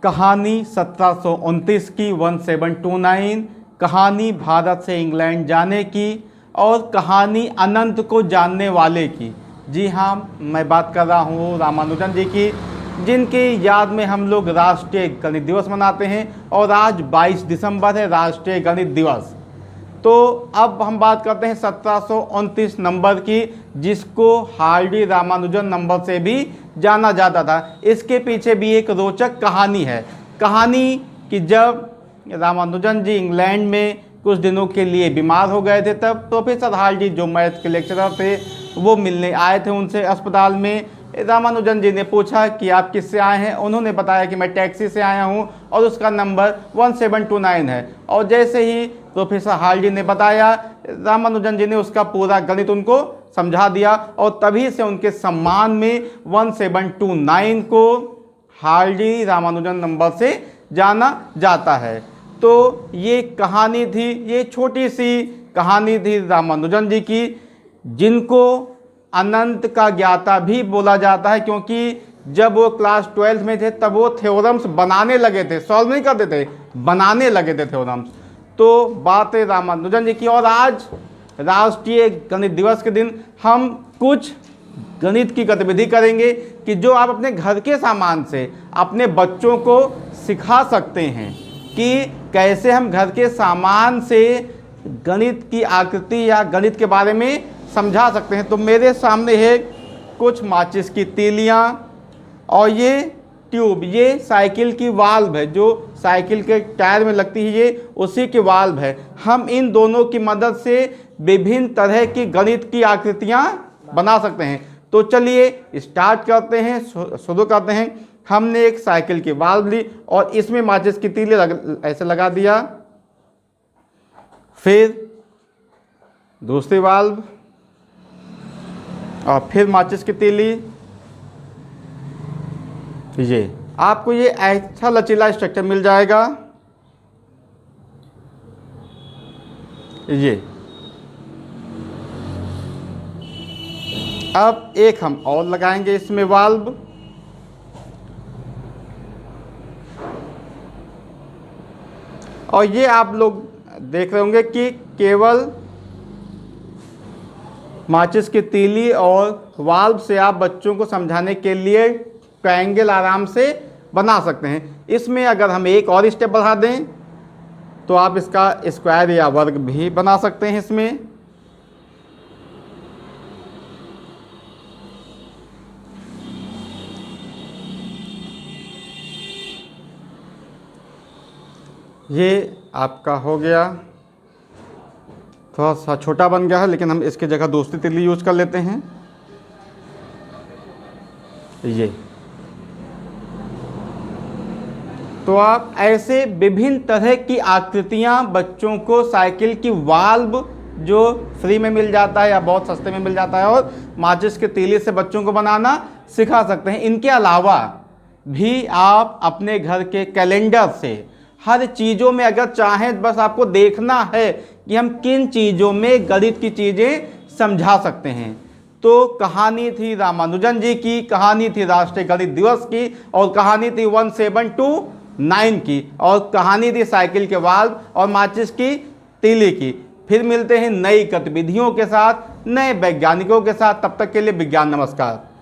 कहानी 1729 की 1729, कहानी भारत से इंग्लैंड जाने की, और कहानी अनंत को जानने वाले की। जी हाँ, मैं बात कर रहा हूँ रामानुजन जी की, जिनकी याद में हम लोग राष्ट्रीय गणित दिवस मनाते हैं और आज 22 दिसंबर है राष्ट्रीय गणित दिवस। तो अब हम बात करते हैं 1729 नंबर की, जिसको हार्डी रामानुजन नंबर से भी जाना जाता था। इसके पीछे भी एक रोचक कहानी है। कहानी कि जब रामानुजन जी इंग्लैंड में कुछ दिनों के लिए बीमार हो गए थे, तब प्रोफेसर हार्डी जो मैथ के लेक्चरर थे वो मिलने आए थे उनसे अस्पताल में। रामानुजन जी ने पूछा कि आप किससे आए हैं। उन्होंने बताया कि मैं टैक्सी से आया हूं और उसका नंबर 1729 है। और जैसे ही प्रोफेसर हार्डी ने बताया, रामानुजन जी ने उसका पूरा गणित उनको समझा दिया और तभी से उनके सम्मान में 1729 को हार्डी रामानुजन नंबर से जाना जाता है। तो ये कहानी थी, ये छोटी सी कहानी थी रामानुजन जी की, जिनको अनंत का ज्ञाता भी बोला जाता है, क्योंकि जब वो क्लास 12th में थे तब वो थ्योरम्स बनाने लगे थे, सॉल्व नहीं करते थे, बनाने लगे थे थ्योरम्स। तो बात है रामानुजन जी की। और आज राष्ट्रीय गणित दिवस के दिन हम कुछ गणित की गतिविधि करेंगे कि जो आप अपने घर के सामान से अपने बच्चों को सिखा सकते हैं कि कैसे हम घर के सामान से गणित की आकृति या गणित के बारे में समझा सकते हैं। तो मेरे सामने है कुछ माचिस की तीलियाँ और ये ट्यूब, ये साइकिल की वाल्व है, जो साइकिल के टायर में लगती है, ये उसी की वाल्व है। हम इन दोनों की मदद से विभिन्न तरह की गणित की आकृतियाँ बना सकते हैं। तो चलिए स्टार्ट करते हैं, शुरू करते हैं। हमने एक साइकिल की वाल्व ली और इसमें माचिस की तीली ऐसे लगा दिया, फिर दूसरी वाल्व और फिर माचिस की तीली। ये आपको ये ऐसा लचीला स्ट्रक्चर मिल जाएगा। ये अब एक हम और लगाएंगे इसमें वाल्व, और ये आप लोग देख रहे होंगे कि केवल माचिस की तीली और वाल्व से आप बच्चों को समझाने के लिए ट्रायंगल आराम से बना सकते हैं। इसमें अगर हम एक और स्टेप बढ़ा दें तो आप इसका स्क्वायर या वर्ग भी बना सकते हैं। इसमें ये आपका हो गया, थोड़ा सा छोटा बन गया है, लेकिन हम इसकी जगह दूसरी तीली यूज कर लेते हैं। ये तो आप ऐसे विभिन्न तरह की आकृतियां बच्चों को साइकिल की वाल्व जो फ्री में मिल जाता है या बहुत सस्ते में मिल जाता है और माचिस के तीली से बच्चों को बनाना सिखा सकते हैं। इनके अलावा भी आप अपने घर के कैलेंडर से हर चीज़ों में अगर चाहें, बस आपको देखना है कि हम किन चीज़ों में गणित की चीज़ें समझा सकते हैं। तो कहानी थी रामानुजन जी की, कहानी थी राष्ट्रीय गणित दिवस की, और कहानी थी 1729 की, और कहानी थी साइकिल के वाल्व और माचिस की तीली की। फिर मिलते हैं नई गतिविधियों के साथ, नए वैज्ञानिकों के साथ। तब तक के लिए विज्ञान नमस्कार।